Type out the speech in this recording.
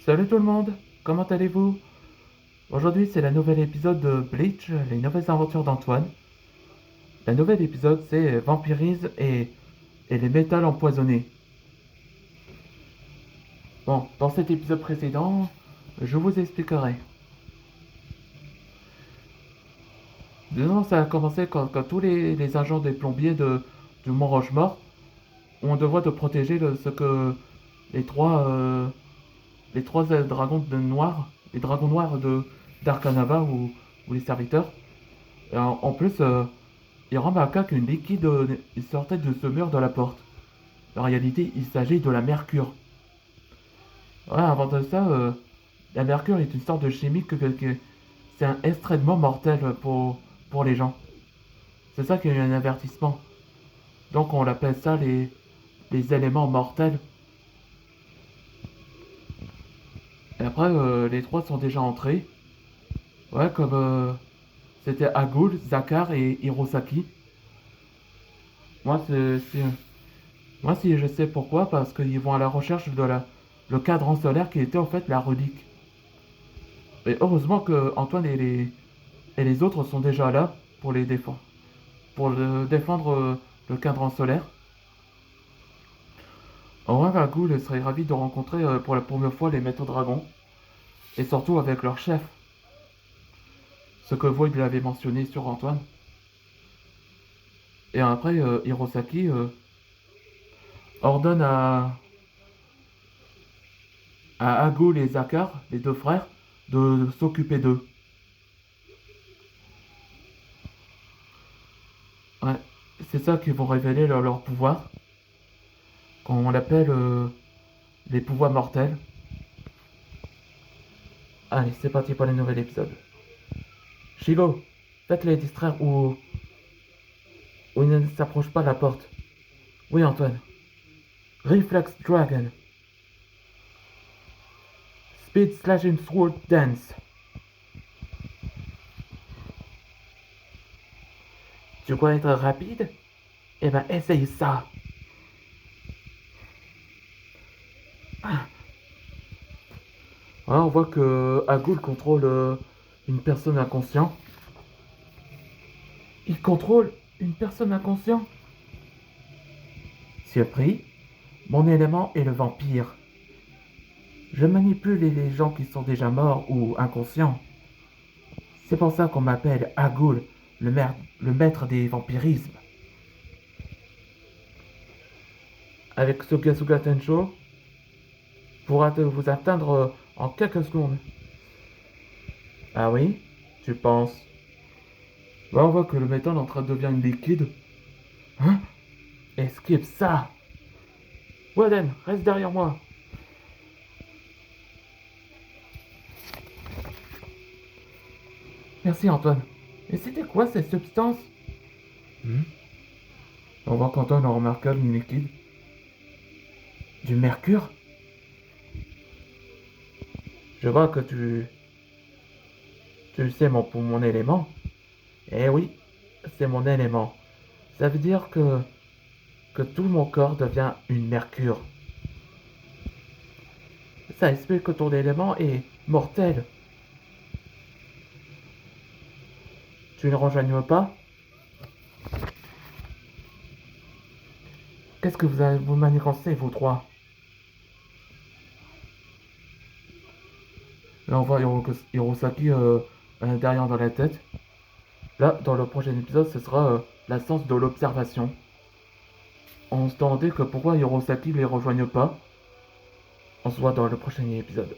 Salut tout le monde, comment allez-vous? Aujourd'hui c'est le nouvel épisode de Bleach, les nouvelles aventures d'Antoine. Le nouvel épisode c'est Vampirisme et les métals empoisonnés. Bon, dans cet épisode précédent, je vous expliquerai. Disons ça a commencé quand tous les agents des plombiers du Mont Rochemort ont le devoir de protéger ce que les trois, euh, les trois noirs, les dragons noirs de d'Arcanava ou les serviteurs. Et en plus, il remarqua qu'une liquide sortait de ce mur de la porte. En réalité, il s'agit de la mercure. Ouais, avant de ça, la mercure est une sorte de chimie c'est un extrêmement mortel pour les gens. C'est ça qu'il y a eu un avertissement. Donc on l'appelle ça les éléments mortels. Et après, les trois sont déjà entrés. Ouais, comme c'était Agul, Zakar et Hirosaki. Moi, moi, si je sais pourquoi, parce qu'ils vont à la recherche de le cadran solaire qui était en fait la relique. Et heureusement que Antoine et les autres sont déjà là pour les défendre, défendre le cadran solaire. Aurore Ragoul serait ravi de rencontrer pour la première fois les maîtres dragons, et surtout avec leur chef, ce que Void l'avait mentionné sur Antoine. Et après, Hirosaki ordonne à Agul et Zakar, les deux frères, de s'occuper d'eux. Ouais, c'est ça qui vont révéler leur pouvoir, quand on l'appelle les pouvoirs mortels. Allez, c'est parti pour le nouvel épisode. Shigo, faites-les distraire ou ils ne s'approchent pas de la porte. Oui, Antoine. Reflex Dragon. Speed Slashing Sword Dance. Tu crois être rapide? Eh ben, essaye ça. Ouais, on voit que Agul contrôle une personne inconsciente. Il contrôle une personne inconsciente. Surpris, mon élément est le vampire. Je manipule les gens qui sont déjà morts ou inconscients. C'est pour ça qu'on m'appelle Agul, le maître des vampirismes. Avec Sugasuga Tensho, pourra vous atteindre en quelques secondes. Ah oui? Tu penses? Là, on voit que le métal est en train de devenir une liquide. Hein? Esquive ça! Waden, reste derrière moi! Merci Antoine. Et c'était quoi cette substance? Hmm? On voit qu'Antoine a remarqué une liquide. Du mercure? Je vois que tu sais pour mon élément. Eh oui, c'est mon élément. Ça veut dire que tout mon corps devient une mercure. Ça explique que ton élément est mortel. Tu ne rejoignes pas? Qu'est-ce que vous manigancez, vous trois? Là, on voit Hirosaki derrière dans la tête. Là, dans le prochain épisode, ce sera la sens de l'observation. On se demandait que pourquoi Hirosaki ne les rejoigne pas. On se voit dans le prochain épisode.